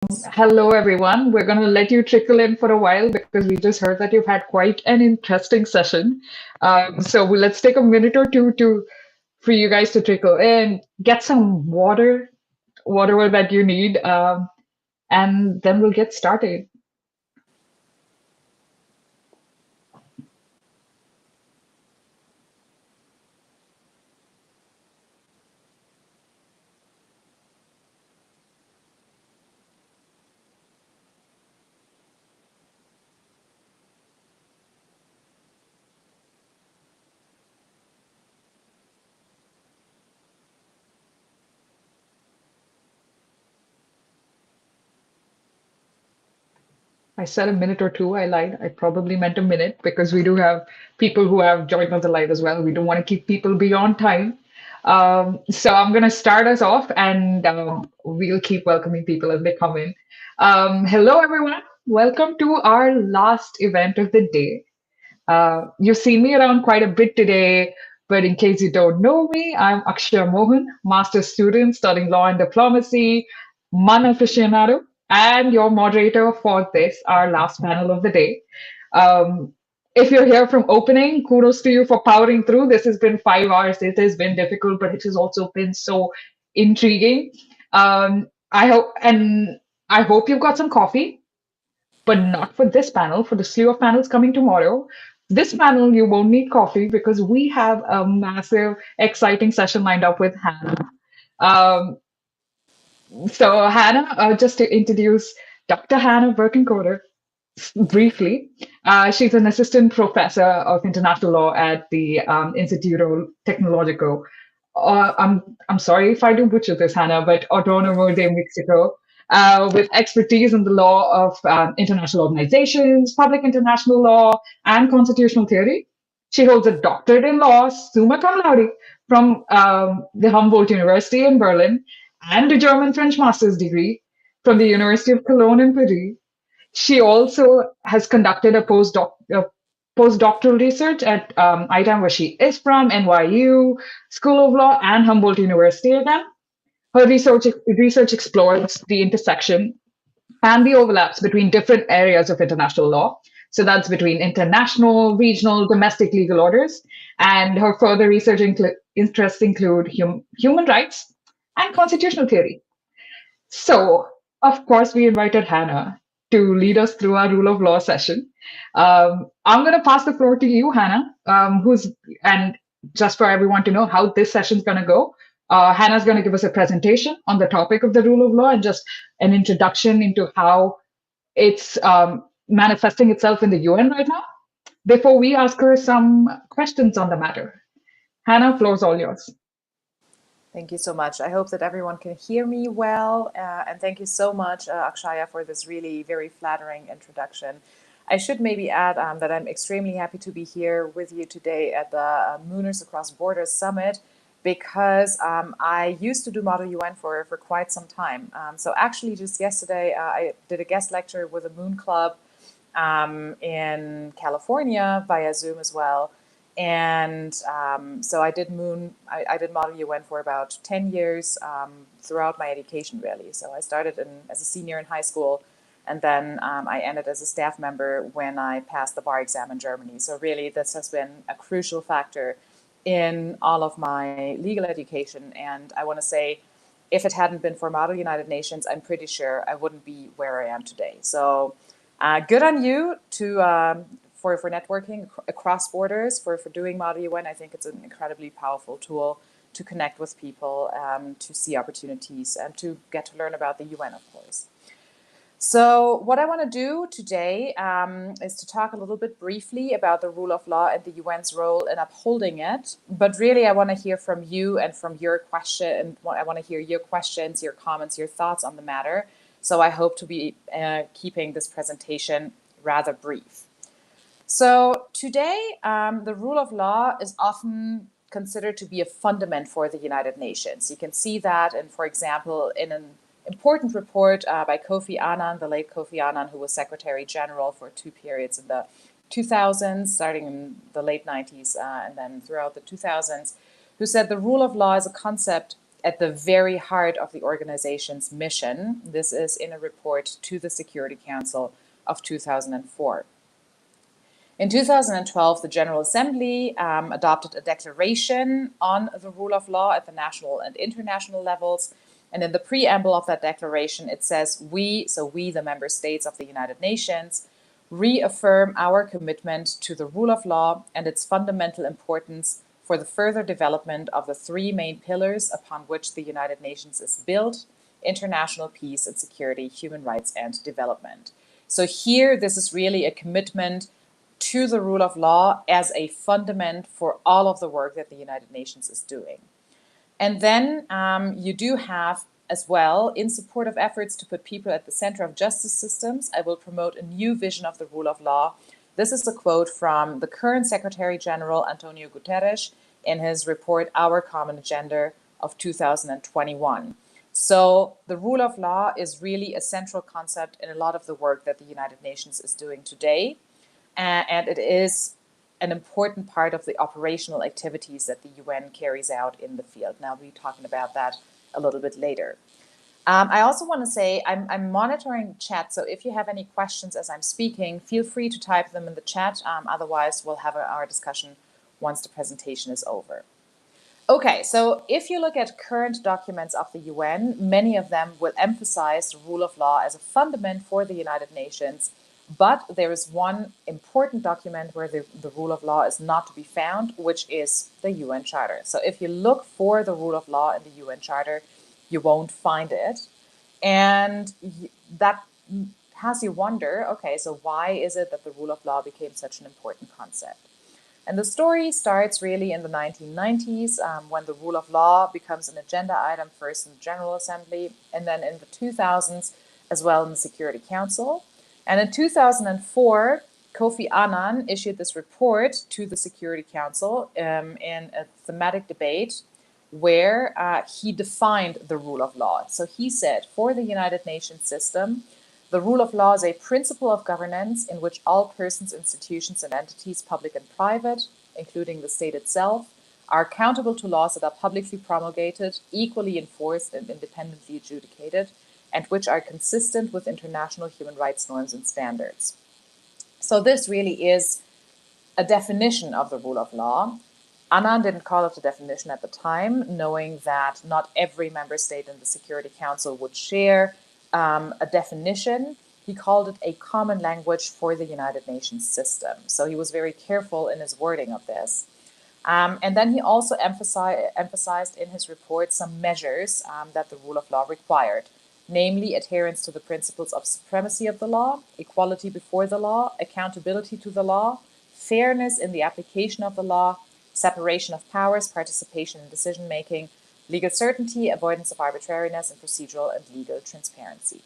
Hello, everyone. We're going to let you trickle in for a while because we just heard that you've had quite an interesting session. Let's take a minute or two to for you guys to trickle in, get some water, whatever that you need, and then we'll get started. I said a minute or two. I lied. I probably meant a minute because we do have people who have joined on the live as well. We don't want to keep people beyond time. So I'm going to start us off and we'll keep welcoming people as they come in. Hello, everyone. Welcome to our last event of the day. You've seen me around quite a bit today, but in case you don't know me, I'm Akshaya Mohan, master's student studying law and diplomacy, MUN aficionado, and your moderator for this, our last panel of the day. Um, if you're here from opening, kudos to you for powering through. This has been 5 hours. It has been difficult, but it has also been so intriguing. I hope and I hope you've got some coffee, but not for this panel, for the slew of panels coming tomorrow. This panel, you won't need coffee because we have a massive, exciting session lined up with Hannah. Um, Hannah, just to introduce Dr. Hannah Birkencoder briefly, she's an assistant professor of international law at the Instituto Tecnológico. I'm sorry if I do butcher this, Hannah, but Autónomo de Mexico, with expertise in the law of international organizations, public international law, and constitutional theory. She holds a doctorate in law, summa cum laude, from the Humboldt University in Berlin, and a German-French master's degree from the University of Cologne in Paris. She also has conducted a postdoctoral research at ITAM, where she is from, NYU, School of Law, and Humboldt University again. Her research explores the intersection and the overlaps between different areas of international law. So that's between international, regional, domestic legal orders. And her further research interests include human rights and constitutional theory. So, of course, we invited Hannah to lead us through our rule of law session. I'm going to pass the floor to you, Hannah, and just for everyone to know how this session is going to go. Hannah's going to give us a presentation on the topic of the rule of law and just an introduction into how it's manifesting itself in the UN right now before we ask her some questions on the matter. Hannah, floor's all yours. Thank you so much. I hope that everyone can hear me well. And thank you so much, Akshaya, for this really very flattering introduction. I should maybe add that I'm extremely happy to be here with you today at the MUNers Across Borders Summit because I used to do Model UN for quite some time. So actually just yesterday, I did a guest lecture with a MUN club in California via Zoom as well. And so I did I did Model UN for about 10 years throughout my education, really. So I started as a senior in high school, and then I ended as a staff member when I passed the bar exam in Germany. So really, this has been a crucial factor in all of my legal education. And I want to say, if it hadn't been for Model United Nations, I'm pretty sure I wouldn't be where I am today. So good on you for networking across borders, for doing Model UN. I think it's an incredibly powerful tool to connect with people, to see opportunities, and to get to learn about the UN, of course. So what I want to do today is to talk a little bit briefly about the rule of law and the UN's role in upholding it. But really, I want to hear from you and from your question. I want to hear your questions, your comments, your thoughts on the matter. So I hope to be keeping this presentation rather brief. So today, the rule of law is often considered to be a fundament for the United Nations. You can see that, for example, in an important report by Kofi Annan, the late Kofi Annan, who was Secretary General for 2 periods in the 2000s, starting in the late 90s and then throughout the 2000s, who said the rule of law is a concept at the very heart of the organization's mission. This is in a report to the Security Council of 2004. In 2012, the General Assembly adopted a declaration on the rule of law at the national and international levels. And in the preamble of that declaration, it says, we, the member states of the United Nations, reaffirm our commitment to the rule of law and its fundamental importance for the further development of the three main pillars upon which the United Nations is built: international peace and security, human rights, and development. So here, this is really a commitment to the rule of law as a fundament for all of the work that the United Nations is doing. And then you do have as well, in support of efforts to put people at the center of justice systems, I will promote a new vision of the rule of law. This is a quote from the current Secretary General, Antonio Guterres, in his report, Our Common Agenda of 2021. So the rule of law is really a central concept in a lot of the work that the United Nations is doing today. And it is an important part of the operational activities that the UN carries out in the field. Now, we'll be talking about that a little bit later. I also want to say I'm monitoring chat, so if you have any questions as I'm speaking, feel free to type them in the chat. Otherwise, we'll have our discussion once the presentation is over. Okay, so if you look at current documents of the UN, many of them will emphasize the rule of law as a fundament for the United Nations. But there is one important document where the rule of law is not to be found, which is the UN Charter. So if you look for the rule of law in the UN Charter, you won't find it. And that has you wonder, okay, so why is it that the rule of law became such an important concept? And the story starts really in the 1990s when the rule of law becomes an agenda item, first in the General Assembly, and then in the 2000s as well in the Security Council. And in 2004, Kofi Annan issued this report to the Security Council in a thematic debate where he defined the rule of law. So he said, for the United Nations system, the rule of law is a principle of governance in which all persons, institutions, and entities, public and private, including the state itself, are accountable to laws that are publicly promulgated, equally enforced, and independently adjudicated, and which are consistent with international human rights norms and standards. So this really is a definition of the rule of law. Annan didn't call it a definition at the time, knowing that not every member state in the Security Council would share a definition. He called it a common language for the United Nations system. So he was very careful in his wording of this. And then he also emphasized in his report some measures that the rule of law required, namely adherence to the principles of supremacy of the law, equality before the law, accountability to the law, fairness in the application of the law, separation of powers, participation in decision-making, legal certainty, avoidance of arbitrariness, and procedural and legal transparency.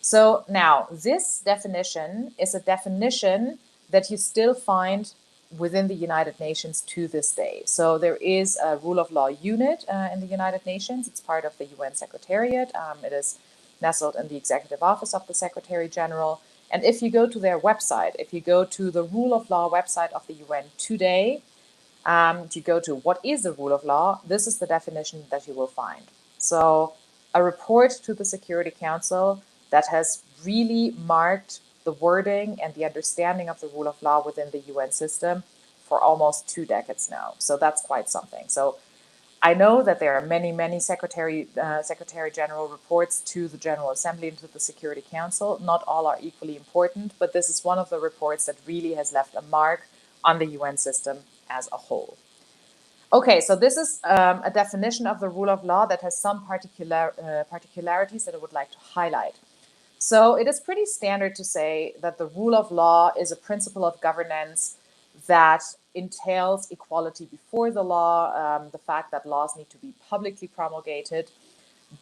So now, this definition is a definition that you still find within the United Nations to this day. So there is a rule of law unit in the United Nations. It's part of the UN Secretariat. It is nestled in the Executive Office of the Secretary General. And if you go to their website, if you go to the rule of law website of the UN today, you go to what is the rule of law, this is the definition that you will find. So a report to the Security Council that has really marked the wording and the understanding of the rule of law within the UN system for almost 2 decades now. So that's quite something. So I know that there are many Secretary General reports to the General Assembly and to the Security Council. Not all are equally important, but this is one of the reports that really has left a mark on the UN system as a whole. Okay, so this is a definition of the rule of law that has some particularities that I would like to highlight. So it is pretty standard to say that the rule of law is a principle of governance that entails equality before the law, the fact that laws need to be publicly promulgated.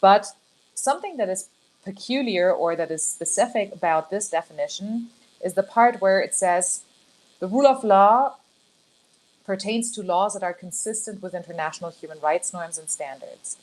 But something that is peculiar or that is specific about this definition is the part where it says the rule of law pertains to laws that are consistent with international human rights norms and standards.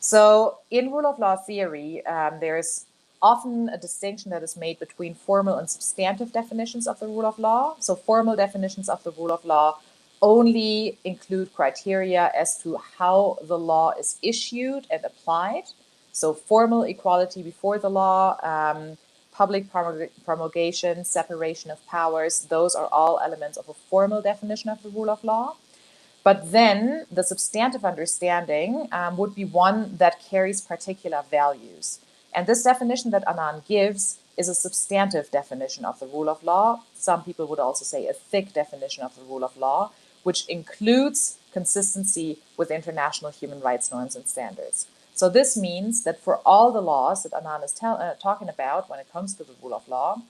So in rule of law theory, there's often a distinction that is made between formal and substantive definitions of the rule of law. So formal definitions of the rule of law only include criteria as to how the law is issued and applied. So formal equality before the law, public promulgation, separation of powers, those are all elements of a formal definition of the rule of law. But then the substantive understanding would be one that carries particular values. And this definition that Annan gives is a substantive definition of the rule of law. Some people would also say a thick definition of the rule of law, which includes consistency with international human rights norms and standards. So this means that for all the laws that Annan is talking about when it comes to the rule of law,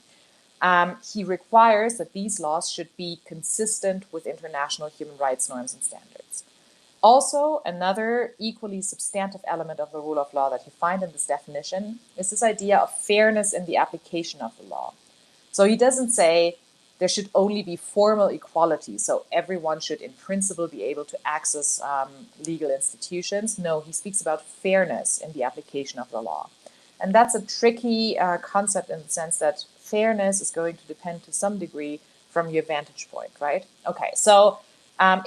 he requires that these laws should be consistent with international human rights norms and standards. Also, another equally substantive element of the rule of law that you find in this definition is this idea of fairness in the application of the law. So he doesn't say there should only be formal equality, so everyone should in principle be able to access legal institutions. No, he speaks about fairness in the application of the law. And that's a tricky concept in the sense that fairness is going to depend to some degree from your vantage point, right? Okay, so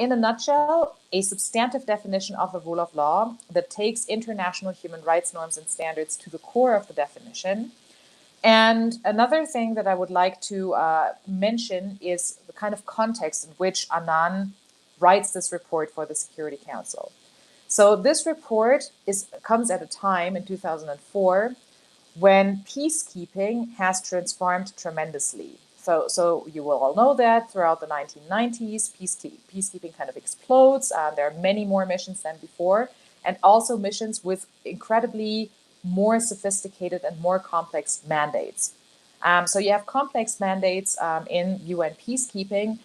in a nutshell, a substantive definition of the rule of law that takes international human rights norms and standards to the core of the definition. And another thing that I would like to mention is the kind of context in which Annan writes this report for the Security Council. So this report comes at a time in 2004 when peacekeeping has transformed tremendously. So you will all know that throughout the 1990s, peacekeeping kind of explodes. There are many more missions than before, and also missions with incredibly more sophisticated and more complex mandates. So you have complex mandates in UN peacekeeping,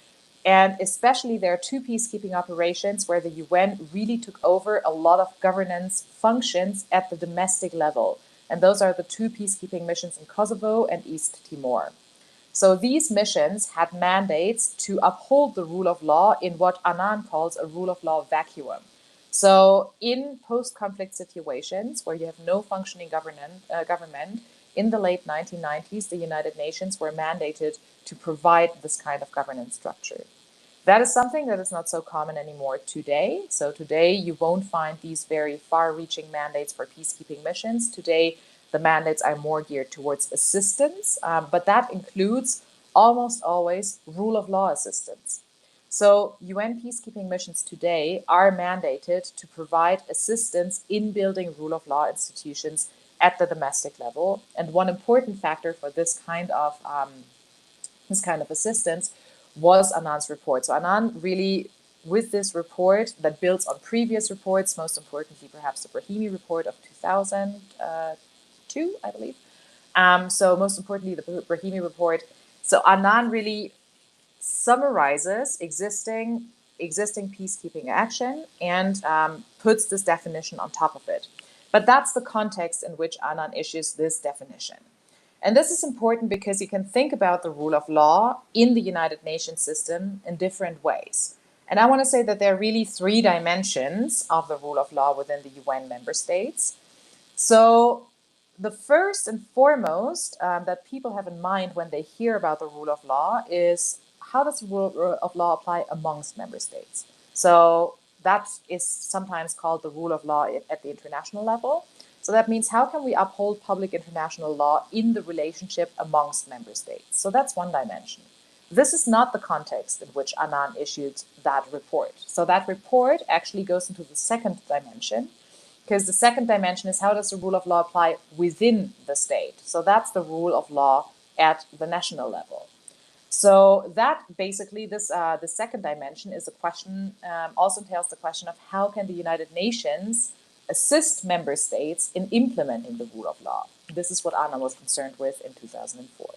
and especially there are two peacekeeping operations where the UN really took over a lot of governance functions at the domestic level. And those are the two peacekeeping missions in Kosovo and East Timor. So these missions had mandates to uphold the rule of law in what Annan calls a rule of law vacuum. So in post-conflict situations where you have no functioning government, in the late 1990s, the United Nations were mandated to provide this kind of governance structure. That is something that is not so common anymore today. So today you won't find these very far-reaching mandates for peacekeeping missions. Today the mandates are more geared towards assistance, but that includes almost always rule of law assistance. So UN peacekeeping missions today are mandated to provide assistance in building rule of law institutions at the domestic level. And one important factor for this kind of assistance was Annan's report. So Annan really, with this report that builds on previous reports, most importantly perhaps the Brahimi report of 2002, I believe. So most importantly the Brahimi report. So Annan really summarizes existing peacekeeping action and puts this definition on top of it. But that's the context in which Annan issues this definition. And this is important because you can think about the rule of law in the United Nations system in different ways. And I want to say that there are really three dimensions of the rule of law within the UN member states. So the first and foremost that people have in mind when they hear about the rule of law is how does the rule of law apply amongst member states? So that is sometimes called the rule of law at the international level. So that means how can we uphold public international law in the relationship amongst member states? So that's one dimension. This is not the context in which Annan issued that report. So that report actually goes into the second dimension, because the second dimension is how does the rule of law apply within the state? So that's the rule of law at the national level. So that basically, the second dimension is a question, also entails the question of how can the United Nations assist member states in implementing the rule of law. This is what Annan was concerned with in 2004.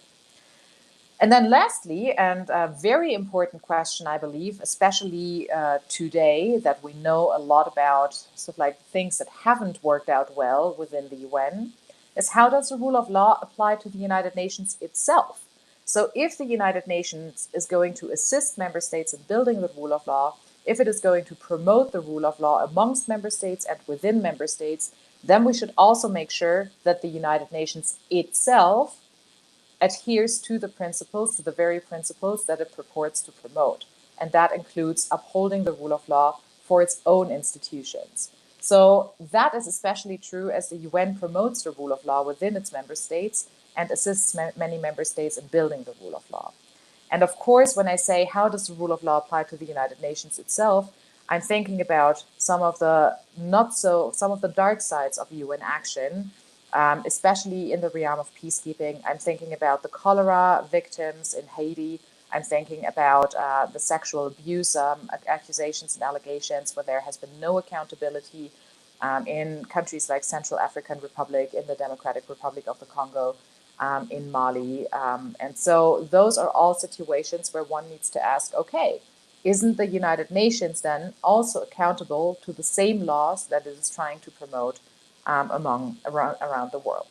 And then lastly, and a very important question, I believe, especially today that we know a lot about sort of like things that haven't worked out well within the UN, is how does the rule of law apply to the United Nations itself? So if the United Nations is going to assist member states in building the rule of law, if it is going to promote the rule of law amongst member states and within member states, then we should also make sure that the United Nations itself adheres to the principles, to the very principles that it purports to promote. and that includes upholding the rule of law for its own institutions. So that is especially true as the UN promotes the rule of law within its member states and assists many member states in building the rule of law. And of course, when I say how does the rule of law apply to the United Nations itself, I'm thinking about some of the dark sides of UN action, especially in the realm of peacekeeping. I'm thinking about the cholera victims in Haiti. I'm thinking about the sexual abuse accusations and allegations where there has been no accountability in countries like Central African Republic, in the Democratic Republic of the Congo, in Mali. And so those are all situations where one needs to ask, okay, isn't the United Nations then also accountable to the same laws that it is trying to promote around the world?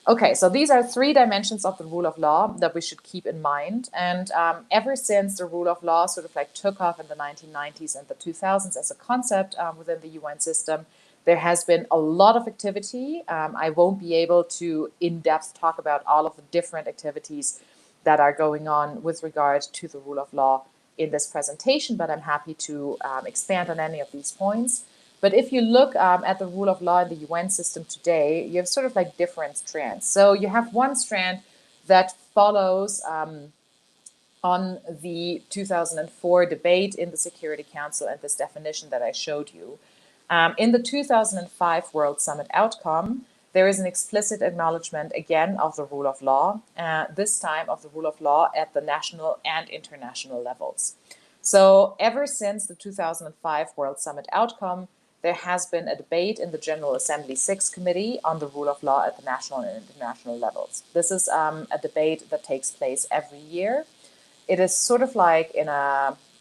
Okay, so these are three dimensions of the rule of law that we should keep in mind. And ever since the rule of law sort of like took off in the 1990s and the 2000s as a concept within the UN system, there has been a lot of activity. I won't be able to in depth talk about all of the different activities that are going on with regard to the rule of law in this presentation, but I'm happy to expand on any of these points. But if you look at the rule of law in the UN system today, you have sort of like different strands. So you have one strand that follows on the 2004 debate in the Security Council and this definition that I showed you. In the 2005 World Summit outcome, there is an explicit acknowledgement again of the rule of law, this time of the rule of law at the national and international levels. So ever since the 2005 World Summit outcome, there has been a debate in the General Assembly 6 Committee on the rule of law at the national and international levels. This is a debate that takes place every year. It is sort of like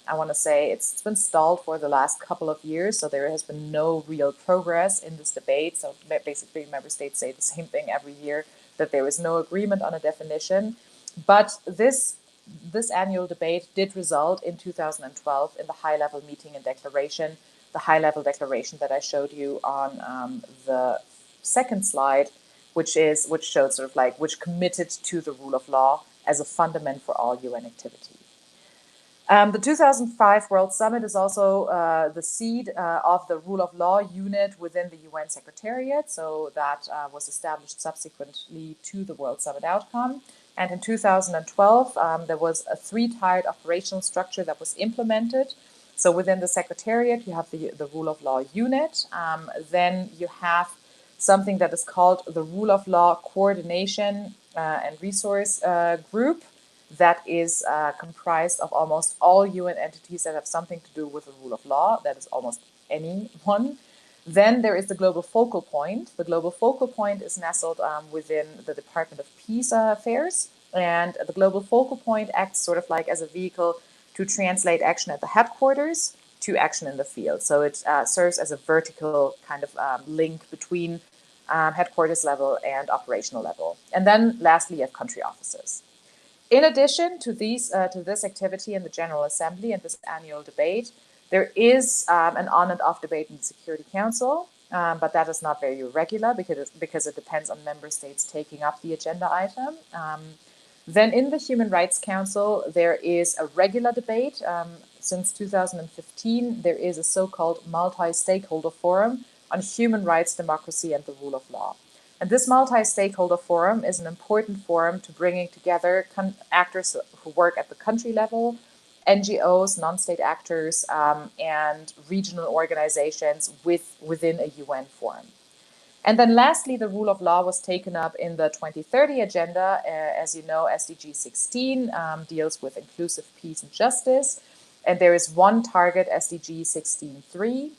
I want to say it's been stalled for the last couple of years, so there has been no real progress in this debate. So basically, member states say the same thing every year, that there is no agreement on a definition. But this annual debate did result in 2012 in the high-level meeting and declaration, the high-level declaration that I showed you on the second slide, which showed sort of like which committed to the rule of law as a fundament for all UN activity. The 2005 World Summit is also the seed of the rule of law unit within the UN Secretariat. So that was established subsequently to the World Summit outcome. And in 2012, there was a three-tiered operational structure that was implemented. So within the Secretariat, you have the rule of law unit. Then you have something that is called the rule of law coordination and resource group, that is comprised of almost all UN entities that have something to do with the rule of law. That is almost anyone. Then there is the global focal point. The global focal point is nestled within the Department of Peace Affairs. And the global focal point acts sort of like as a vehicle to translate action at the headquarters to action in the field. So it serves as a vertical kind of link between headquarters level and operational level. And then lastly, you have country offices. In addition to this activity in the General Assembly and this annual debate, there is an on and off debate in the Security Council, but that is not very regular because it depends on member states taking up the agenda item. Then in the Human Rights Council, there is a regular debate. Since 2015, there is a so-called multi-stakeholder forum on human rights, democracy, and the rule of law. And this multi-stakeholder forum is an important forum to bringing together actors who work at the country level, NGOs, non-state actors, and regional organizations within a UN forum. And then lastly, the rule of law was taken up in the 2030 agenda. As you know, SDG 16 deals with inclusive peace and justice. And there is one target, SDG 16.3,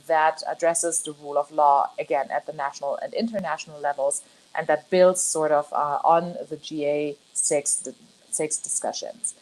that addresses the rule of law, again, at the national and international levels, and that builds sort of on the GA6 discussions.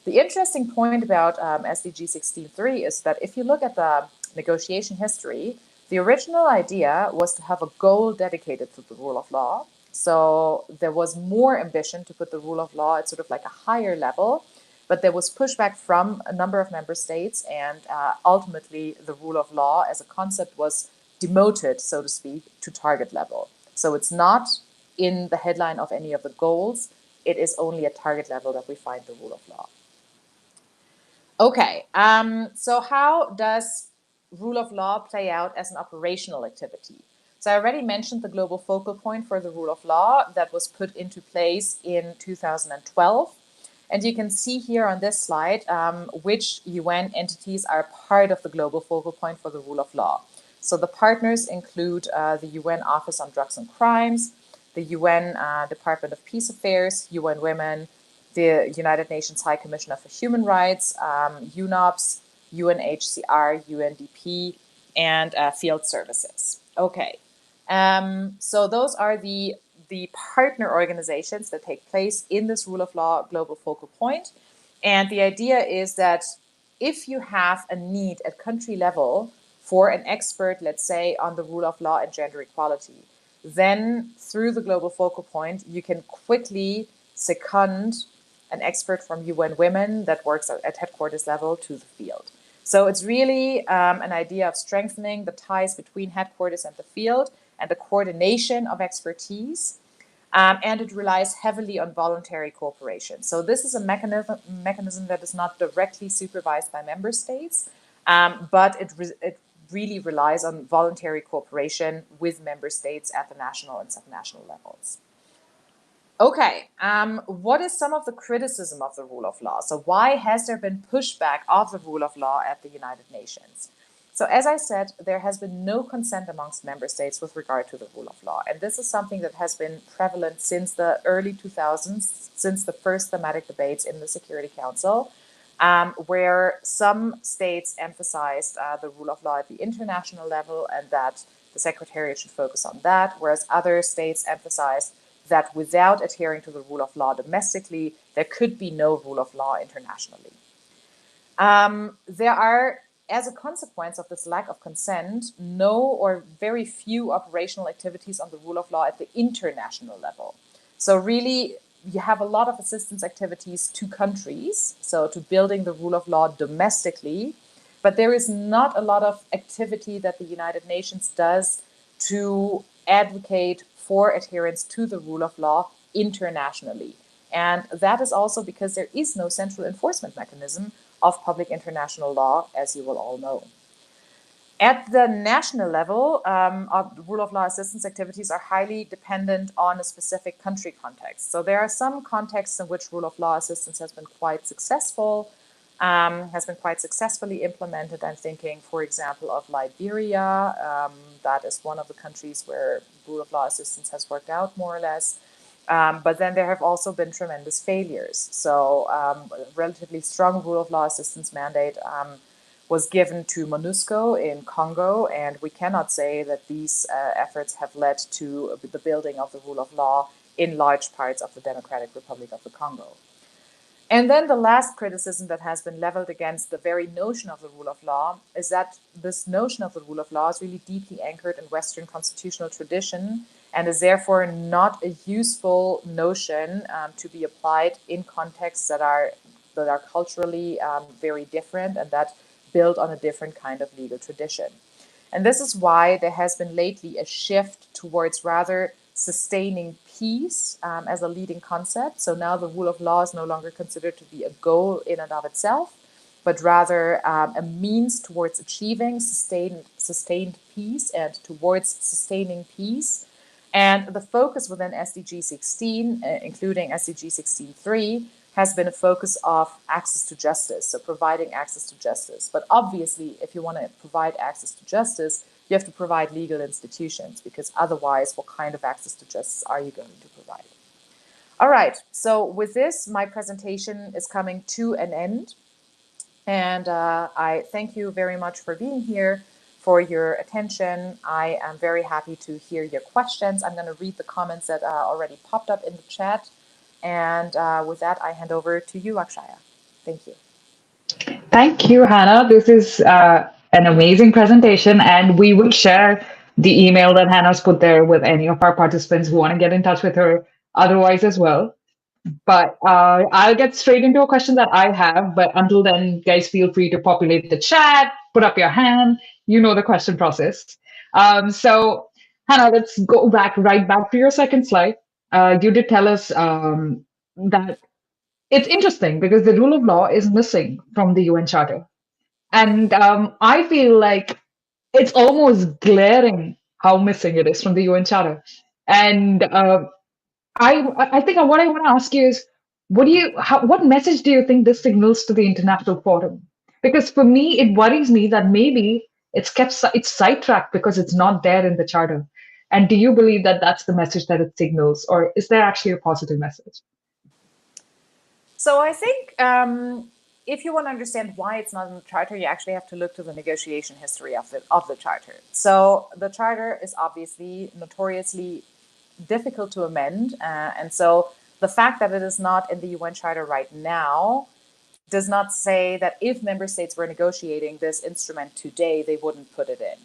The interesting point about SDG 16.3 is that if you look at the negotiation history, the original idea was to have a goal dedicated to the rule of law. So there was more ambition to put the rule of law at sort of like a higher level, but there was pushback from a number of member states, and ultimately the rule of law as a concept was demoted, so to speak, to target level. So it's not in the headline of any of the goals. It is only at target level that we find the rule of law. Okay, so how does rule of law play out as an operational activity? So I already mentioned the global focal point for the rule of law that was put into place in 2012. And you can see here on this slide which UN entities are part of the global focal point for the rule of law. So the partners include the UN Office on Drugs and Crimes, the UN Department of Peace Affairs, UN Women, the United Nations High Commissioner for Human Rights, UNOPS, UNHCR, UNDP, and field services. Okay, so those are the partner organizations that take place in this rule of law global focal point. And the idea is that if you have a need at country level for an expert, let's say, on the rule of law and gender equality, then through the global focal point, you can quickly second an expert from UN Women that works at headquarters level to the field. So it's really an idea of strengthening the ties between headquarters and the field and the coordination of expertise. And it relies heavily on voluntary cooperation. So this is a mechanism that is not directly supervised by member states, but it really relies on voluntary cooperation with member states at the national and subnational levels. Okay, what is some of the criticism of the rule of law? So why has there been pushback of the rule of law at the United Nations? So as I said, there has been no consent amongst member states with regard to the rule of law. And this is something that has been prevalent since the early 2000s, since the first thematic debates in the Security Council, where some states emphasized the rule of law at the international level and that the Secretariat should focus on that, whereas other states emphasized that without adhering to the rule of law domestically, there could be no rule of law internationally. There are, as a consequence of this lack of consent, no or very few operational activities on the rule of law at the international level. So really, you have a lot of assistance activities to countries, so to building the rule of law domestically, but there is not a lot of activity that the United Nations does to advocate for adherence to the rule of law internationally. And that is also because there is no central enforcement mechanism of public international law, as you will all know. At the national level, rule of law assistance activities are highly dependent on a specific country context. So there are some contexts in which rule of law assistance has been quite successful, has been quite successfully implemented. I'm thinking, for example, of Liberia. That is one of the countries where rule of law assistance has worked out more or less. But then there have also been tremendous failures. So a relatively strong rule of law assistance mandate was given to MONUSCO in Congo, and we cannot say that these efforts have led to the building of the rule of law in large parts of the Democratic Republic of the Congo. And then the last criticism that has been leveled against the very notion of the rule of law is that this notion of the rule of law is really deeply anchored in Western constitutional tradition and is therefore not a useful notion to be applied in contexts that are culturally very different and that build on a different kind of legal tradition. And this is why there has been lately a shift towards rather sustaining peace as a leading concept. So now the rule of law is no longer considered to be a goal in and of itself, but rather a means towards achieving sustained peace and towards sustaining peace. And the focus within SDG 16, including SDG 16.3, has been a focus of access to justice, so providing access to justice. But obviously, if you want to provide access to justice, you have to provide legal institutions, because otherwise, what kind of access to justice are you going to provide? All right, so with this, my presentation is coming to an end. And I thank you very much for being here, for your attention. I am very happy to hear your questions. I'm going to read the comments that already popped up in the chat. And with that, I hand over to you, Akshaya. Thank you. Thank you, Hannah. This is an amazing presentation, and we will share the email that Hannah's put there with any of our participants who want to get in touch with her otherwise as well. But I'll get straight into a question that I have. But until then, guys, feel free to populate the chat, put up your hand. You know the question process. So, Hannah, let's go back right back to your second slide. You did tell us that it's interesting because the rule of law is missing from the UN Charter. And I feel like it's almost glaring how missing it is from the UN Charter. And I think what I want to ask you is, what message do you think this signals to the international forum? Because for me, it worries me that maybe it's sidetracked because it's not there in the charter. And do you believe that that's the message that it signals, or is there actually a positive message? So I think if you want to understand why it's not in the charter, you actually have to look to the negotiation history of the charter. So the charter is obviously notoriously difficult to amend, and so the fact that it is not in the UN Charter right now does not say that if member states were negotiating this instrument today, they wouldn't put it in.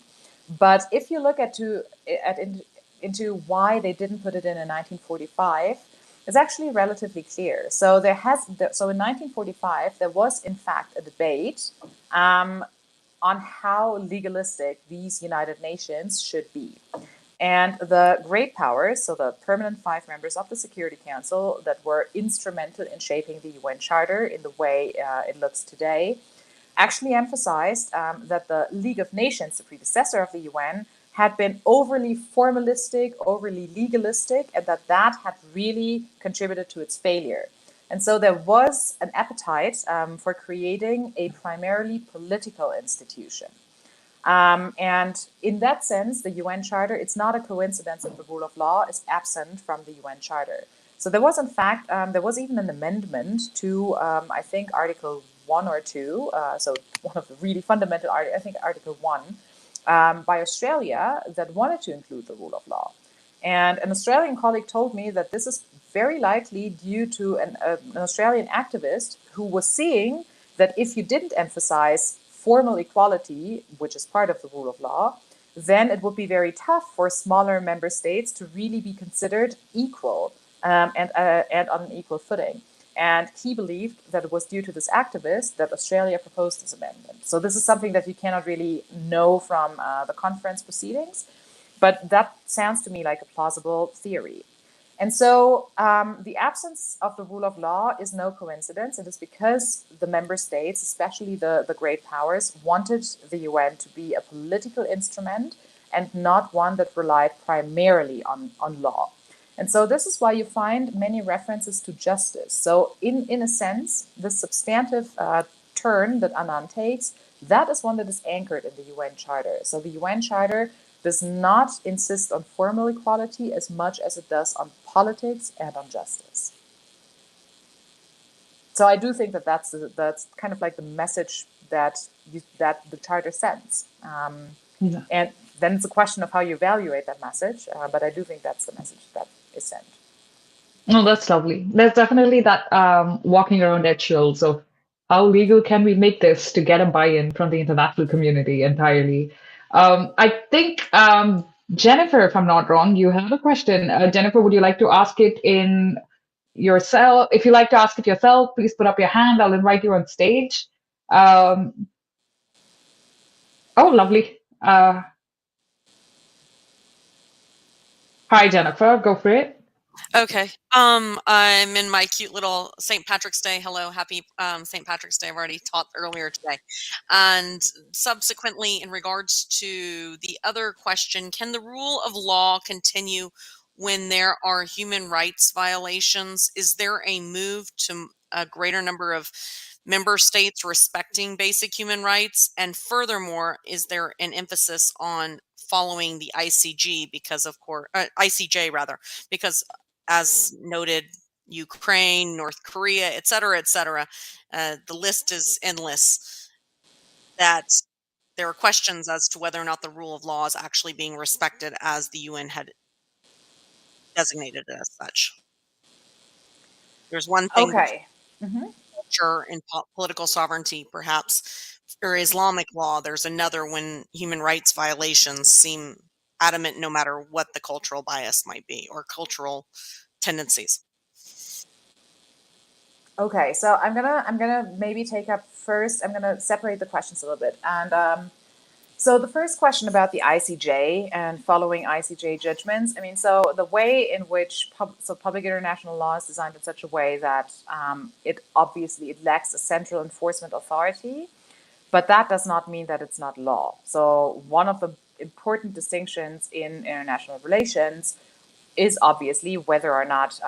But if you look into why they didn't put it in 1945, it's actually relatively clear. So in 1945 there was in fact a debate on how legalistic these United Nations should be. And the great powers, so the permanent five members of the Security Council that were instrumental in shaping the UN Charter in the way it looks today, actually emphasized that the League of Nations, the predecessor of the UN, had been overly formalistic, overly legalistic, and that had really contributed to its failure. And so there was an appetite for creating a primarily political institution. And in that sense, the UN Charter, it's not a coincidence that the rule of law is absent from the UN Charter. So there was, in fact, there was even an amendment to, I think, Article 1 or 2, so one of the really fundamental, I think Article 1, by Australia that wanted to include the rule of law. And an Australian colleague told me that this is very likely due to an Australian activist who was seeing that if you didn't emphasize formal equality, which is part of the rule of law, then it would be very tough for smaller member states to really be considered equal and on an equal footing. And he believed that it was due to this activist that Australia proposed this amendment. So this is something that you cannot really know from the conference proceedings, but that sounds to me like a plausible theory. And so the absence of the rule of law is no coincidence. It is because the member states, especially the great powers, wanted the UN to be a political instrument and not one that relied primarily on law. And so this is why you find many references to justice. So in a sense, the substantive turn that Anand takes, that is one that is anchored in the UN Charter. So the UN Charter does not insist on formal equality as much as it does on politics and on justice. So I do think that that's kind of like the message that the charter sends. Yeah. And then it's a question of how you evaluate that message. But I do think that's the message that is sent. No, that's lovely. There's definitely that walking around eggshells of how legal can we make this to get a buy-in from the international community entirely. I think, Jennifer, if I'm not wrong, you have a question. Jennifer, would you like to ask it in yourself? If you like to ask it yourself, please put up your hand. I'll invite you on stage. Um, oh, lovely. Hi, Jennifer. Go for it. Okay. I'm in my cute little St. Patrick's Day. Hello, happy St. Patrick's Day. I've already taught earlier today. And subsequently, in regards to the other question, can the rule of law continue when there are human rights violations? Is there a move to a greater number of member states respecting basic human rights? And furthermore, is there an emphasis on following the ICG because of course, ICJ rather, because as noted, Ukraine, North Korea, et cetera, the list is endless, that there are questions as to whether or not the rule of law is actually being respected as the UN had designated it as such. There's one thing, Okay. Mm-hmm. culture and political sovereignty, perhaps, or Islamic law. There's another when human rights violations seem adamant no matter what the cultural bias might be or cultural tendencies. Okay, so I'm gonna maybe take up first. I'm gonna separate the questions a little bit, and So the first question about the ICJ and following ICJ judgments, I mean, so the way in which public international law is designed in such a way that it lacks a central enforcement authority, but that does not mean that it's not law. So one of the important distinctions in international relations is obviously whether or not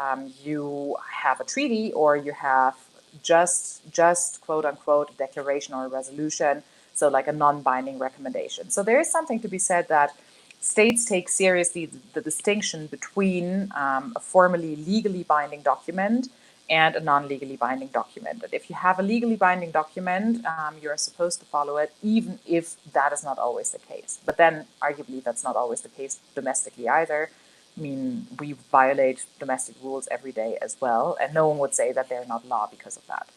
you have a treaty or you have just quote unquote a declaration or a resolution, so like a non-binding recommendation. So there is something to be said that states take seriously the distinction between a formally legally binding document and a non-legally binding document. And if you have a legally binding document, you're supposed to follow it, even if that is not always the case. But then, arguably, that's not always the case domestically either. I mean, we violate domestic rules every day as well, and no one would say that they're not law because of that.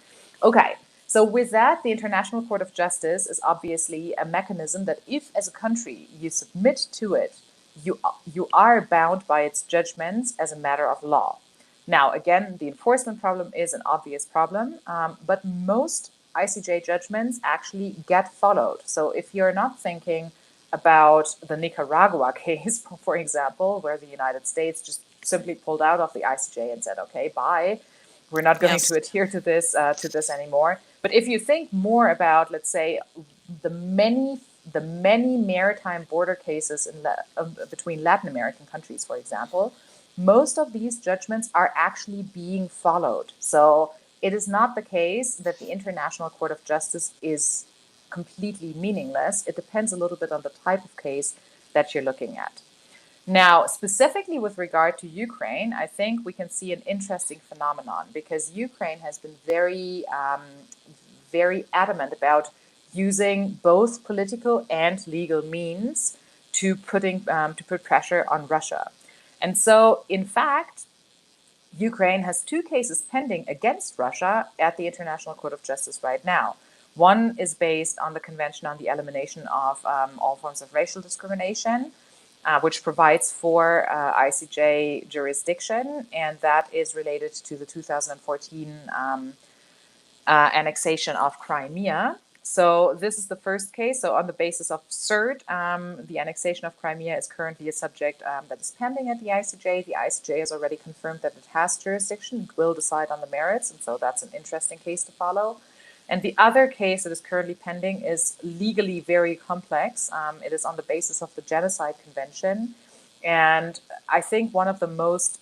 Okay, so with that, the International Court of Justice is obviously a mechanism that if, as a country, you submit to it, you are bound by its judgments as a matter of law. Now, again, the enforcement problem is an obvious problem, but most ICJ judgments actually get followed. So if you're not thinking about the Nicaragua case, for example, where the United States just simply pulled out of the ICJ and said, okay, bye, we're not going to adhere to this anymore. But if you think more about, let's say, the many maritime border cases between Latin American countries, for example, most of these judgments are actually being followed. So it is not the case that the International Court of Justice is completely meaningless. It depends a little bit on the type of case that you're looking at. Now, specifically with regard to Ukraine, I think we can see an interesting phenomenon because Ukraine has been very adamant about using both political and legal means to put pressure on Russia. And so, in fact, Ukraine has two cases pending against Russia at the International Court of Justice right now. One is based on the Convention on the Elimination of All Forms of Racial Discrimination, which provides for ICJ jurisdiction, and that is related to the 2014 annexation of Crimea. So this is the first case. So on the basis of cert, the annexation of Crimea is currently a subject that is pending at the ICJ. The ICJ has already confirmed that it has jurisdiction, it will decide on the merits, and so that's an interesting case to follow. And the other case that is currently pending is legally very complex. It is on the basis of the Genocide Convention. And I think one of the most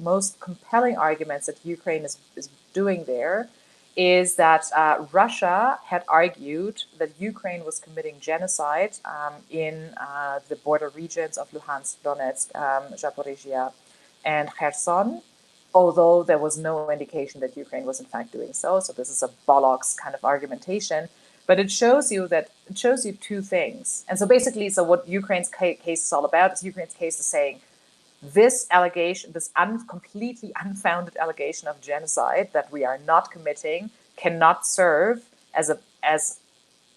most compelling arguments that Ukraine is doing there is that Russia had argued that Ukraine was committing genocide in the border regions of Luhansk, Donetsk, Zaporizhia, and Kherson, although there was no indication that Ukraine was in fact doing so. So this is a bollocks kind of argumentation. But it shows you two things. And so basically, so what Ukraine's case is all about is Ukraine's case is saying, this allegation, this completely unfounded allegation of genocide that we are not committing, cannot serve as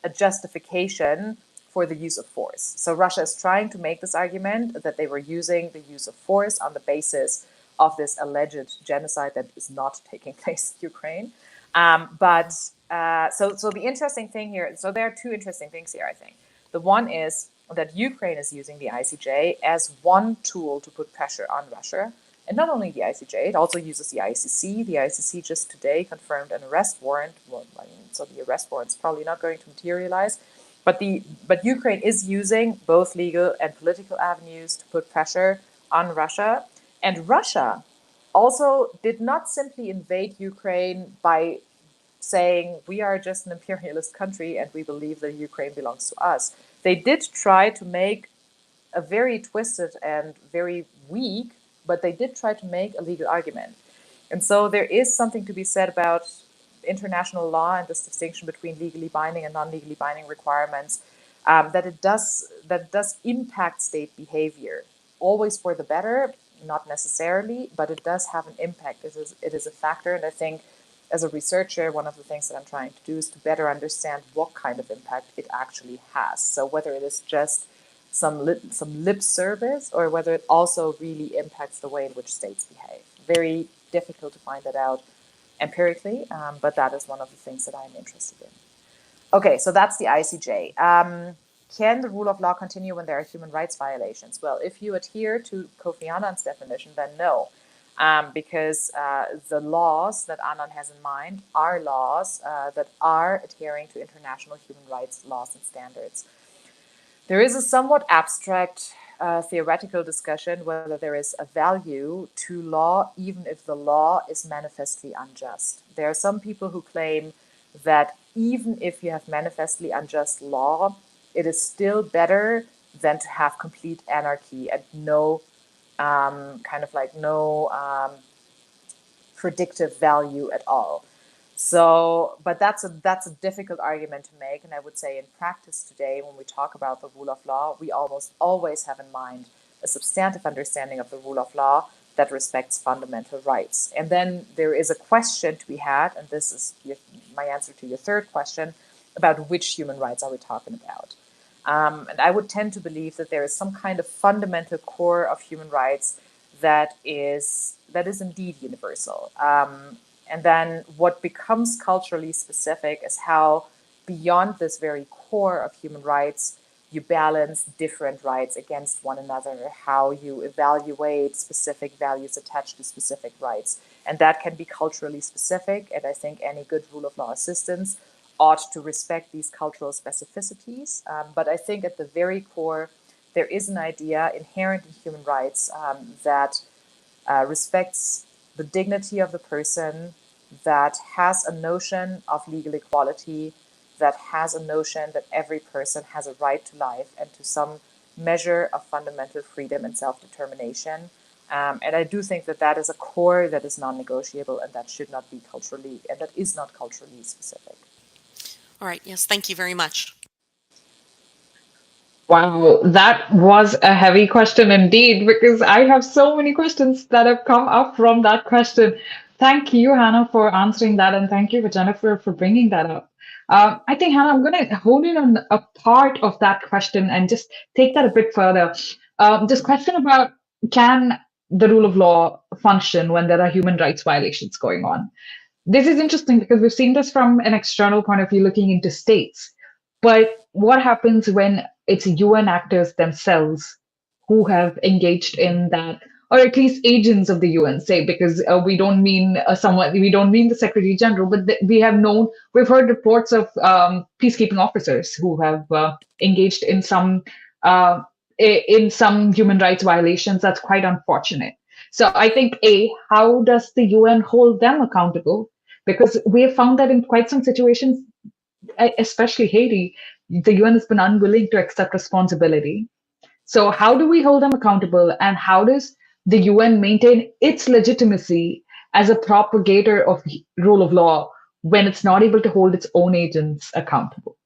a justification for the use of force. So Russia is trying to make this argument that they were using the use of force on the basis of this alleged genocide that is not taking place in Ukraine. So the interesting thing here, so there are two interesting things here, I think. The one is that Ukraine is using the ICJ as one tool to put pressure on Russia. And not only the ICJ, it also uses the ICC. The ICC just today confirmed an arrest warrant. Well, I mean, so the arrest warrant is probably not going to materialize. But Ukraine is using both legal and political avenues to put pressure on Russia. And Russia also did not simply invade Ukraine by saying we are just an imperialist country and we believe that Ukraine belongs to us. They did try to make a very twisted and very weak, but they did try to make a legal argument. And so there is something to be said about international law and this distinction between legally binding and non-legally binding requirements, that it does impact state behavior, always for the better, not necessarily, but it does have an impact. It is a factor, and I think as a researcher, one of the things that I'm trying to do is to better understand what kind of impact it actually has. So whether it is just some lip service or whether it also really impacts the way in which states behave. Very difficult to find that out empirically, but that is one of the things that I'm interested in. Okay, so that's the ICJ. Can the rule of law continue when there are human rights violations? Well, if you adhere to Kofi Annan's definition, then no, because the laws that Annan has in mind are laws that are adhering to international human rights laws and standards. There is a somewhat abstract theoretical discussion whether there is a value to law, even if the law is manifestly unjust. There are some people who claim that even if you have manifestly unjust law, it is still better than to have complete anarchy and no predictive value at all. So, but that's a difficult argument to make, and I would say in practice today, when we talk about the rule of law, we almost always have in mind a substantive understanding of the rule of law that respects fundamental rights. And then there is a question to be had, and this is my answer to your third question about which human rights are we talking about. And I would tend to believe that there is some kind of fundamental core of human rights that is indeed universal. And then what becomes culturally specific is how, beyond this very core of human rights, you balance different rights against one another, how you evaluate specific values attached to specific rights. And that can be culturally specific. And I think any good rule of law assistance ought to respect these cultural specificities. But I think at the very core, there is an idea inherent in human rights that respects the dignity of the person, that has a notion of legal equality, that has a notion that every person has a right to life and to some measure of fundamental freedom and self-determination. And I do think that that is a core that is non-negotiable and that should not be culturally, and that is not culturally specific. All right. Yes. Thank you very much. Wow, that was a heavy question indeed, because I have so many questions that have come up from that question. Thank you, Hannah, for answering that, and thank you, Jennifer, for bringing that up. I think, Hannah, I'm going to hone in on a part of that question and just take that a bit further. This question about, can the rule of law function when there are human rights violations going on? This is interesting because we've seen this from an external point of view looking into states. But what happens when it's UN actors themselves who have engaged in that, or at least agents of the UN, say, because we don't mean someone, we don't mean the Secretary General, but we've heard reports of peacekeeping officers who have engaged uh, in some human rights violations. That's quite unfortunate. So I think, how does the UN hold them accountable? Because we have found that in quite some situations, especially Haiti, the UN has been unwilling to accept responsibility. So, how do we hold them accountable, and how does the UN maintain its legitimacy as a propagator of the rule of law when it's not able to hold its own agents accountable?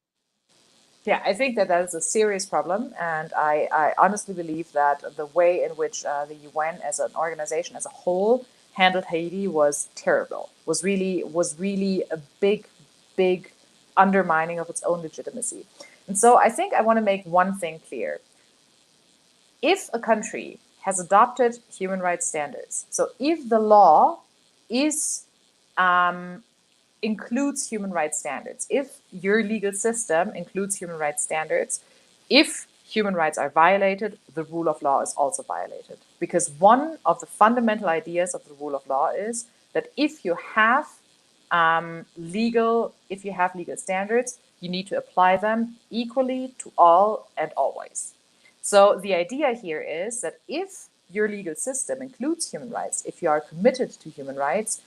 Yeah, I think that that is a serious problem, and I honestly believe that the way in which the UN as an organization as a whole handled Haiti was terrible. Was really a big undermining of its own legitimacy. And so I think I want to make one thing clear: if a country has adopted human rights standards, so if the law is includes human rights standards, if your legal system includes human rights standards, if human rights are violated, the rule of law is also violated. Because one of the fundamental ideas of the rule of law is that if you have legal standards, you need to apply them equally to all and always. So the idea here is that if your legal system includes human rights, if you are committed to human rights,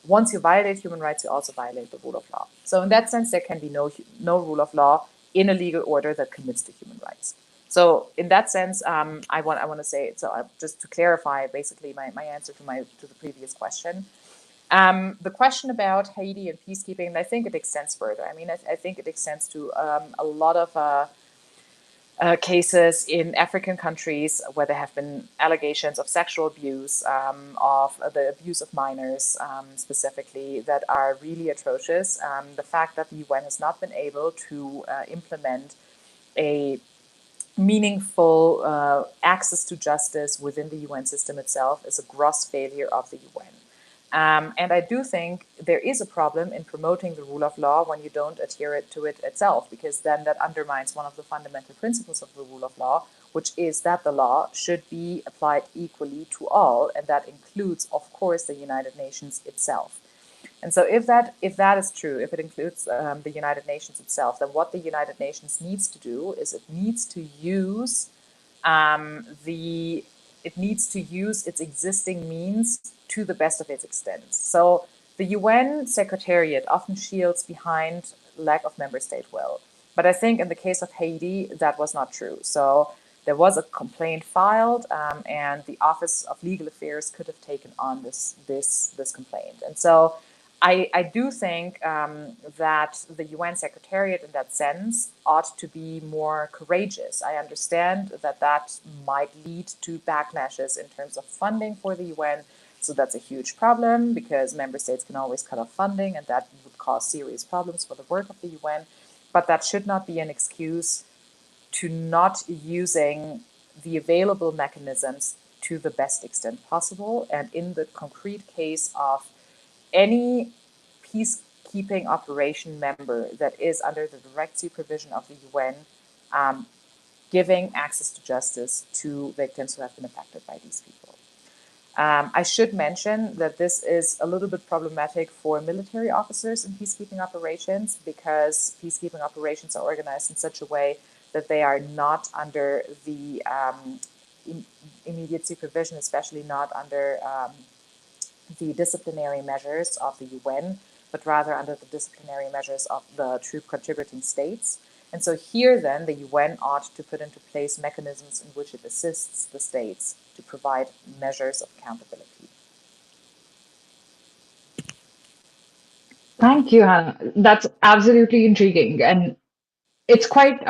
once you violate human rights, you also violate the rule of law. So in that sense, there can be no rule of law in a legal order that commits to human rights. So in that sense, I want to say, so just to clarify basically my answer to the previous question. The question about Haiti and peacekeeping, and I think it extends further. I mean, I think it extends to a lot of cases in African countries where there have been allegations of sexual abuse, of the abuse of minors specifically, that are really atrocious. The fact that the UN has not been able to implement a meaningful access to justice within the UN system itself is a gross failure of the UN. And I do think there is a problem in promoting the rule of law when you don't adhere to it itself, because then that undermines one of the fundamental principles of the rule of law, which is that the law should be applied equally to all, and that includes, of course, the United Nations itself. And so if that is true, if it includes the United Nations itself, then what the United Nations needs to do is it needs to use its existing means to the best of its extent. So the UN Secretariat often shields behind lack of member state will. But I think in the case of Haiti, that was not true. So there was a complaint filed, and the Office of Legal Affairs could have taken on this complaint. And so I do think that the UN Secretariat, in that sense, ought to be more courageous. I understand that that might lead to backlashes in terms of funding for the UN. So that's a huge problem, because member states can always cut off funding, and that would cause serious problems for the work of the UN. But that should not be an excuse to not using the available mechanisms to the best extent possible. And in the concrete case of any peacekeeping operation member that is under the direct supervision of the UN, giving access to justice to victims who have been affected by these people. I should mention that this is a little bit problematic for military officers in peacekeeping operations, because peacekeeping operations are organized in such a way that they are not under the immediate supervision, especially not under the disciplinary measures of the UN, but rather under the disciplinary measures of the troop contributing states. And so here then the UN ought to put into place mechanisms in which it assists the states to provide measures of accountability. Thank you, Hannah. That's absolutely intriguing. And it's quite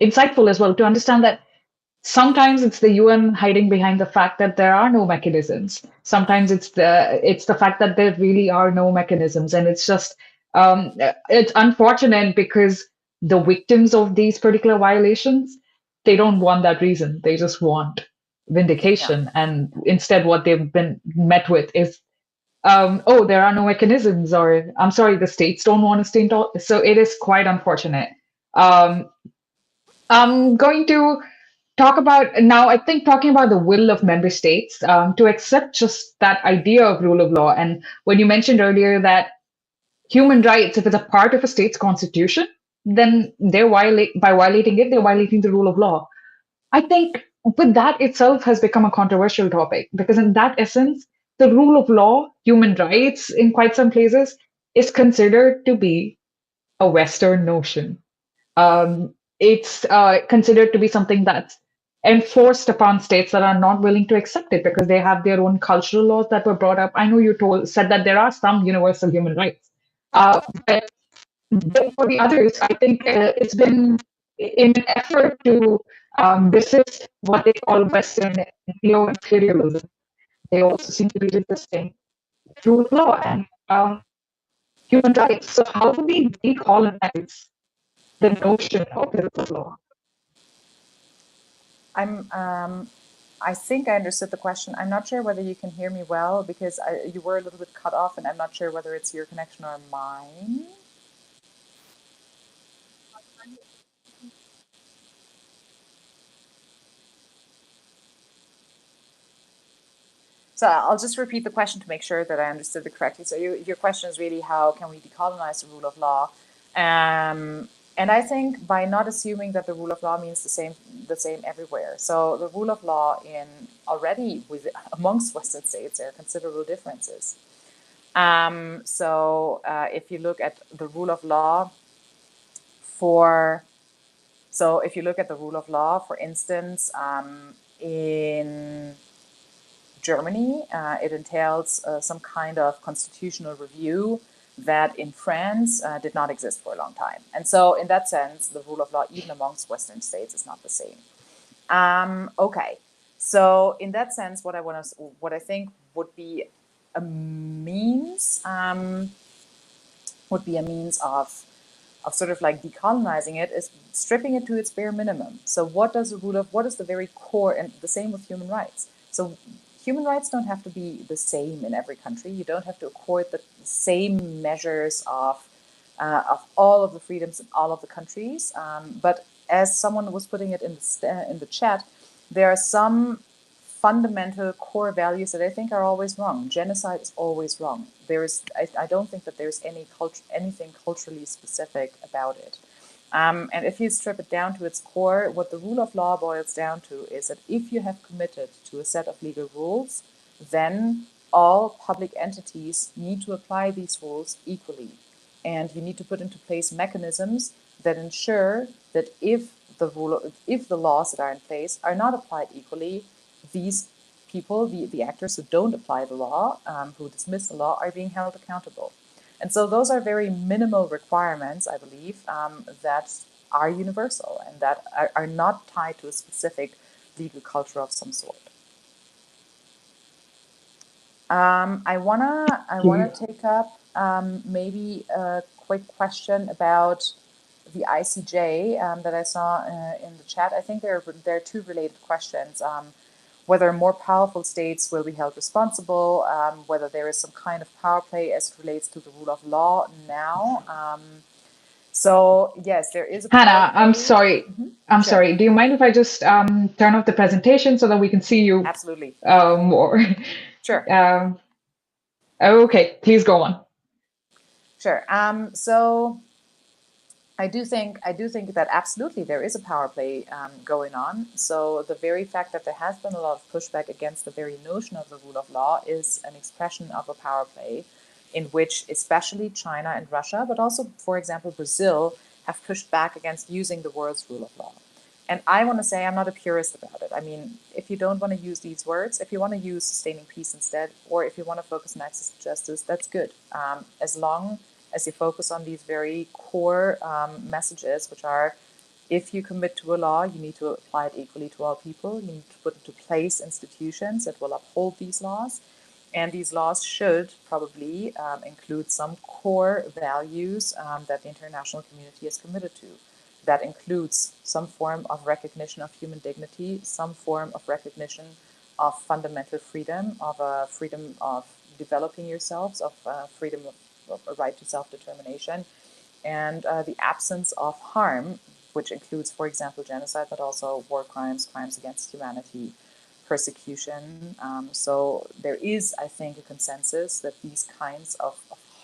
insightful as well to understand that sometimes it's the UN hiding behind the fact that there are no mechanisms. Sometimes it's the fact that there really are no mechanisms, and it's unfortunate because the victims of these particular violations, they don't want that reason. They just want Yeah. vindication, and instead, what they've been met with is, oh, there are no mechanisms, or I'm sorry, the states don't want to stay involved. So it is quite unfortunate. Um, I'm going to talk about now, I think talking about the will of member states to accept just that idea of rule of law. And when you mentioned earlier that human rights, if it's a part of a state's constitution, then by violating it, they're violating the rule of law. I think with that itself has become a controversial topic, because in that essence, the rule of law, human rights in quite some places, is considered to be a Western notion. It's considered to be something that's enforced upon states that are not willing to accept it because they have their own cultural laws that were brought up. I know said that there are some universal human rights, but then for the others, I think it's been in an effort to resist what they call Western neo-imperialism. They also seem to be resisting rule of law and human rights. So how do we decolonize the notion of rule of law? I think I understood the question. I'm not sure whether you can hear me well, because you were a little bit cut off, and I'm not sure whether it's your connection or mine. So I'll just repeat the question to make sure that I understood it correctly. So your question is really, how can we decolonize the rule of law? And I think by not assuming that the rule of law means the same everywhere. So the rule of law amongst Western states, there are considerable differences. If you look at the rule of law for instance, in Germany, it entails some kind of constitutional review that in France did not exist for a long time. And so in that sense, the rule of law, even amongst Western states, is not the same. Okay. So in that sense, what I think would be a means of sort of like decolonizing it is stripping it to its bare minimum. So what is the very core, and the same with human rights. So human rights don't have to be the same in every country. You don't have to accord the same measures of all of the freedoms in all of the countries. But as someone was putting it in the chat, there are some fundamental core values that I think are always wrong. Genocide is always wrong. I don't think that there's anything culturally specific about it. And if you strip it down to its core, what the rule of law boils down to is that if you have committed to a set of legal rules, then all public entities need to apply these rules equally. And you need to put into place mechanisms that ensure that if the laws that are in place are not applied equally, these people, the actors who don't apply the law, who dismiss the law, are being held accountable. And so those are very minimal requirements, I believe, that are universal and that are not tied to a specific legal culture of some sort. I wanna take up maybe a quick question about the ICJ that I saw in the chat. I think there are two related questions. Whether more powerful states will be held responsible, whether there is some kind of power play as it relates to the rule of law now. So yes, there is a power Hannah, play. I'm sorry. I'm Sure. sorry. Do you mind if I just turn off the presentation so that we can see you Absolutely. more? Sure. Okay, please go on. Sure. So I do think that absolutely there is a power play going on. So the very fact that there has been a lot of pushback against the very notion of the rule of law is an expression of a power play in which especially China and Russia, but also, for example, Brazil, have pushed back against using the words rule of law. And I want to say I'm not a purist about it. I mean, if you don't want to use these words, if you want to use sustaining peace instead, or if you want to focus on access to justice, that's good. As long as you focus on these very core messages, which are, if you commit to a law, you need to apply it equally to all people. You need to put into place institutions that will uphold these laws. And these laws should probably include some core values that the international community is committed to. That includes some form of recognition of human dignity, some form of recognition of fundamental freedom, of a freedom of developing yourselves, of freedom of a right to self-determination, and the absence of harm, which includes, for example, genocide, but also war crimes, crimes against humanity, persecution. So there is, I think, a consensus that these kinds of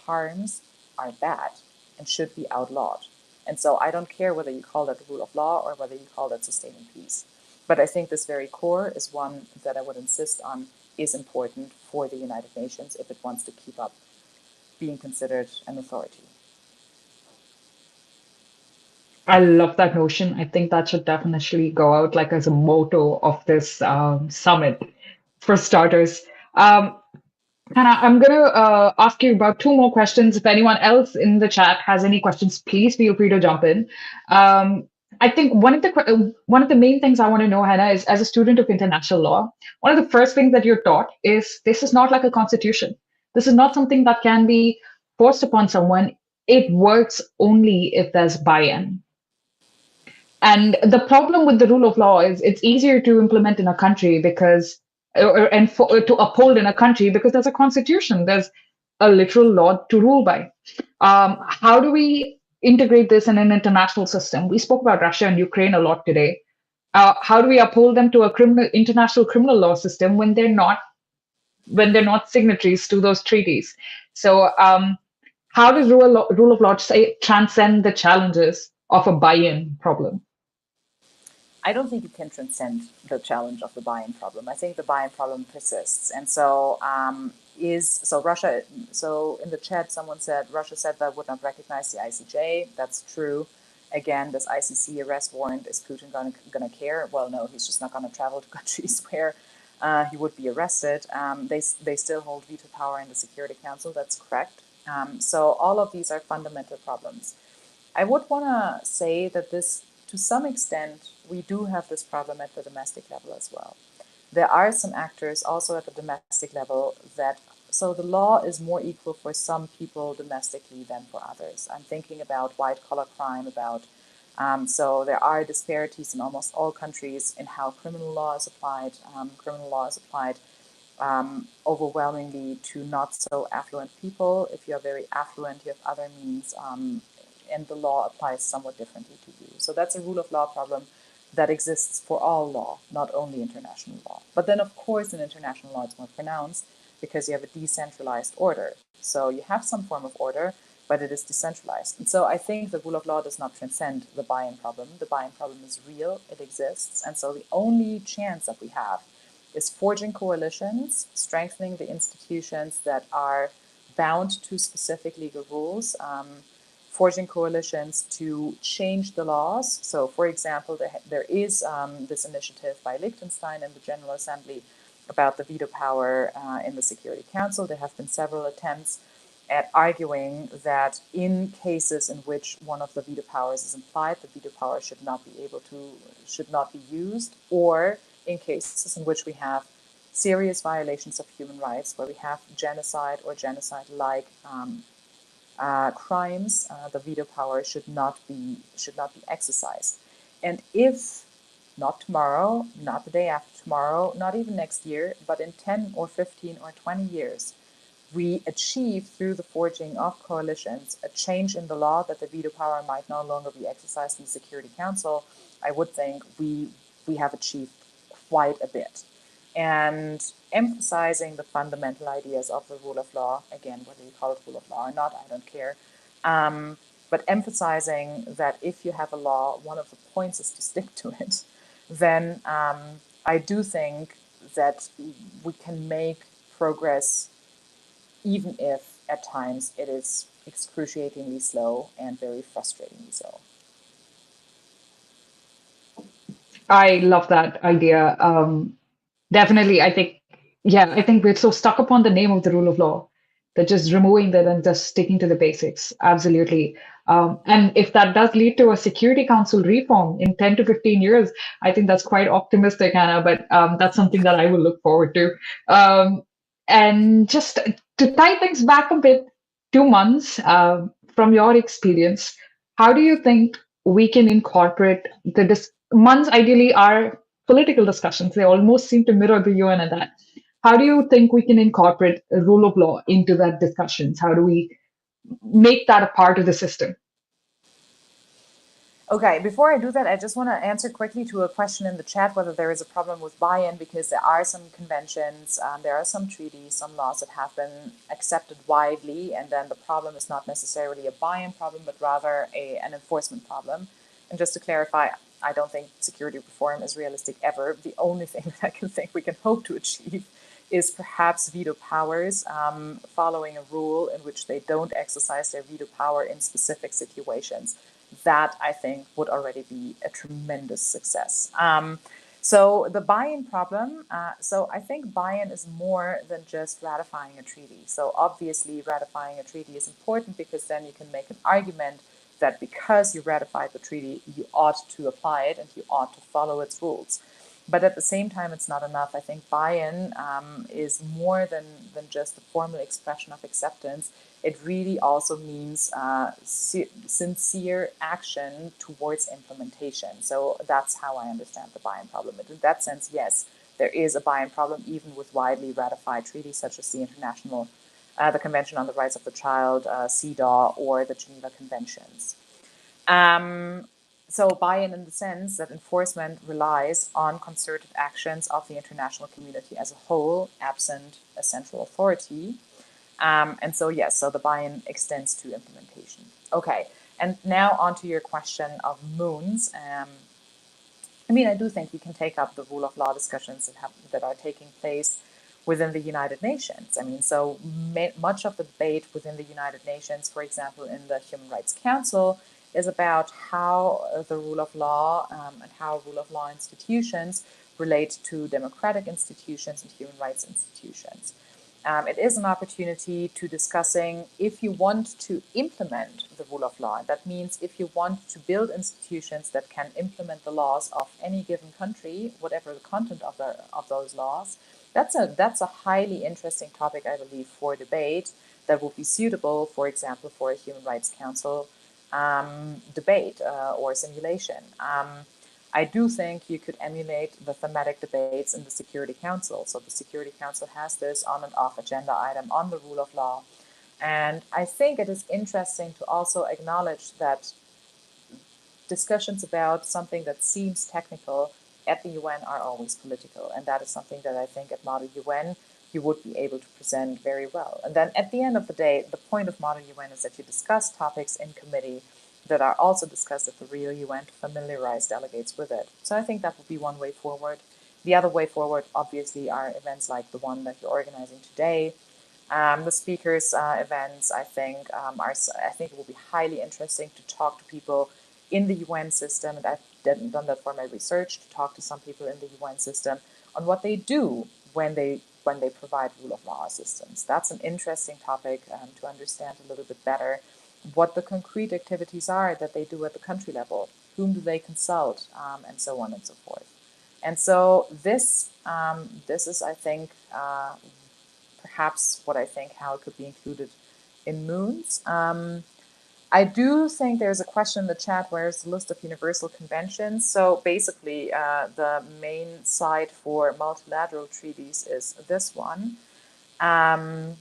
harms are bad and should be outlawed. And so I don't care whether you call that the rule of law or whether you call that sustaining peace. But I think this very core is one that I would insist on is important for the United Nations if it wants to keep up being considered an authority. I love that notion. I think that should definitely go out like as a motto of this summit for starters. Hannah, I'm going to ask you about two more questions. If anyone else in the chat has any questions, please feel free to jump in. I think one of the main things I want to know, Hannah, is as a student of international law, one of the first things that you're taught is this is not like a constitution. This is not something that can be forced upon someone. It works only if there's buy-in. And the problem with the rule of law is it's easier to implement in a country because, to uphold in a country because there's a constitution, there's a literal law to rule by. How do we integrate this in an international system? We spoke about Russia and Ukraine a lot today. How do we uphold them to a international criminal law system when they're not signatories to those treaties? So how does rule of law transcend the challenges of a buy-in problem? I don't think you can transcend the challenge of the buy-in problem. I think the buy-in problem persists. And so Russia, so in the chat, someone said Russia said that would not recognize the ICJ. That's true. Again, this ICC arrest warrant, is Putin gonna care? Well, no, he's just not gonna travel to countries where he would be arrested. They still hold veto power in the Security Council. That's correct. So all of these are fundamental problems. I would want to say that this, to some extent, we do have this problem at the domestic level as well. There are some actors also at the domestic level so the law is more equal for some people domestically than for others. I'm thinking about white-collar crime, so there are disparities in almost all countries in how criminal law is applied. overwhelmingly to not so affluent people. If you're very affluent, you have other means, and the law applies somewhat differently to you. So that's a rule of law problem that exists for all law, not only international law. But then, of course, in international law, it's more pronounced because you have a decentralized order. So you have some form of order, but it is decentralized. And so I think the rule of law does not transcend the buy-in problem. The buy-in problem is real, it exists. And so the only chance that we have is forging coalitions, strengthening the institutions that are bound to specific legal rules, forging coalitions to change the laws. So, for example, there is this initiative by Liechtenstein in the General Assembly about the veto power in the Security Council. There have been several attempts at arguing that in cases in which one of the veto powers is implied, the veto power should not be used, or in cases in which we have serious violations of human rights, where we have genocide or genocide-like crimes, the veto power should not be exercised. And if not tomorrow, not the day after tomorrow, not even next year, but in 10 or 15 or 20 years, we achieve through the forging of coalitions a change in the law that the veto power might no longer be exercised in the Security Council, I would think we have achieved quite a bit. And emphasizing the fundamental ideas of the rule of law, again, whether you call it rule of law or not, I don't care. But emphasizing that if you have a law, one of the points is to stick to it, then I do think that we can make progress, even if at times it is excruciatingly slow and very frustratingly so. I love that idea. Definitely, I think, yeah, I think we're so stuck upon the name of the rule of law that just removing that and just sticking to the basics. Absolutely. And if that does lead to a Security Council reform in 10 to 15 years, I think that's quite optimistic, Hannah, but that's something that I will look forward to. And just to tie things back a bit, 2 months, from your experience, how do you think we can incorporate MUNs ideally are political discussions. They almost seem to mirror the UN and that. How do you think we can incorporate a rule of law into that discussions? How do we make that a part of the system? Okay, before I do that, I just want to answer quickly to a question in the chat whether there is a problem with buy-in, because there are some conventions, there are some treaties, some laws that have been accepted widely, and then the problem is not necessarily a buy-in problem, but rather an enforcement problem. And just to clarify, I don't think security reform is realistic ever. The only thing that I can think we can hope to achieve is perhaps veto powers, following a rule in which they don't exercise their veto power in specific situations. That, I think, would already be a tremendous success. So the buy-in problem, so I think buy-in is more than just ratifying a treaty. So obviously ratifying a treaty is important because then you can make an argument that because you ratified the treaty, you ought to apply it and you ought to follow its rules. But at the same time, it's not enough. I think buy-in is more than just the formal expression of acceptance. It really also means sincere action towards implementation. So that's how I understand the buy-in problem. And in that sense, yes, there is a buy-in problem even with widely ratified treaties such as the Convention on the Rights of the Child, CEDAW, or the Geneva Conventions. So buy-in the sense that enforcement relies on concerted actions of the international community as a whole, absent a central authority. And so, yes, so the buy-in extends to implementation. Okay, and now on to your question of MUNs. I mean, I do think we can take up the rule of law discussions that are taking place within the United Nations. I mean, so much of the debate within the United Nations, for example, in the Human Rights Council, is about how the rule of law and how rule of law institutions relate to democratic institutions and human rights institutions. It is an opportunity to discussing if you want to implement the rule of law. That means if you want to build institutions that can implement the laws of any given country, whatever the content of those laws, that's a highly interesting topic, I believe, for debate that would be suitable, for example, for a Human Rights Council debate or simulation. I do think you could emulate the thematic debates in the Security Council. So the Security Council has this on and off agenda item on the rule of law. And I think it is interesting to also acknowledge that discussions about something that seems technical at the UN are always political. And that is something that I think at Model UN you would be able to present very well. And then at the end of the day, the point of Model UN is that you discuss topics in committee that are also discussed at the real UN to familiarize delegates with it. So I think that would be one way forward. The other way forward, obviously, are events like the one that you're organizing today. The speakers' events, I think, I think it will be highly interesting to talk to people in the UN system, and I've done that for my research, to talk to some people in the UN system on what they do when they provide rule of law assistance. That's an interesting topic to understand a little bit better what the concrete activities are that they do at the country level, whom do they consult, and so on and so forth. And so this is, I think, perhaps what I think how it could be included in MUNs. I do think there's a question in the chat, where's the list of universal conventions? So basically, the main site for multilateral treaties is this one. And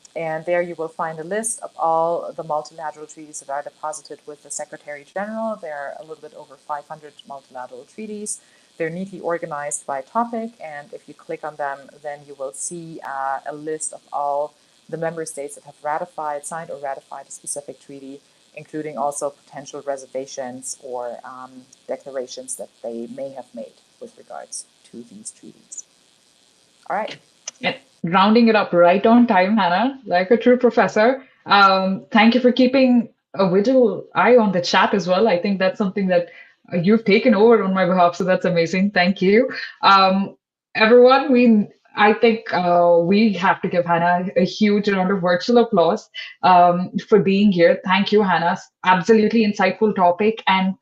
there you will find a list of all the multilateral treaties that are deposited with the Secretary General. There are a little bit over 500 multilateral treaties. They're neatly organized by topic, and if you click on them, then you will see a list of all the member states that have ratified, signed or ratified a specific treaty, including also potential reservations or declarations that they may have made with regards to these treaties. All right. And rounding it up right on time, Hannah, like a true professor. Thank you for keeping a vigil eye on the chat as well. I think that's something that you've taken over on my behalf, so that's amazing. Thank you. Everyone, I think we have to give Hannah a huge round of virtual applause for being here. Thank you, Hannah. Absolutely insightful topic, and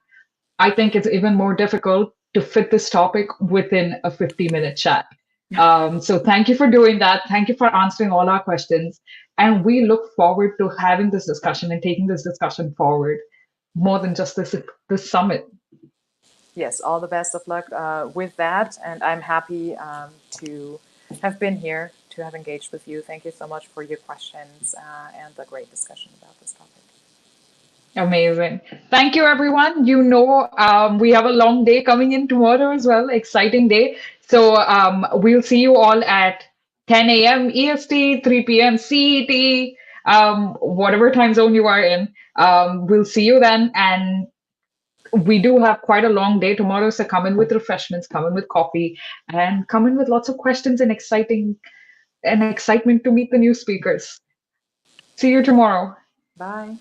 I think it's even more difficult to fit this topic within a 50-minute chat. So thank you for doing that. Thank you for answering all our questions. And we look forward to having this discussion and taking this discussion forward more than just this summit. Yes, all the best of luck with that. And I'm happy to have been here, to have engaged with you. Thank you so much for your questions and the great discussion about this topic. Amazing. Thank you, everyone. We have a long day coming in tomorrow as well. Exciting day. So we'll see you all at 10 a.m. EST, 3 p.m. CET, whatever time zone you are in. We'll see you then. And we do have quite a long day tomorrow. So come in with refreshments, come in with coffee, and come in with lots of questions and excitement to meet the new speakers. See you tomorrow. Bye.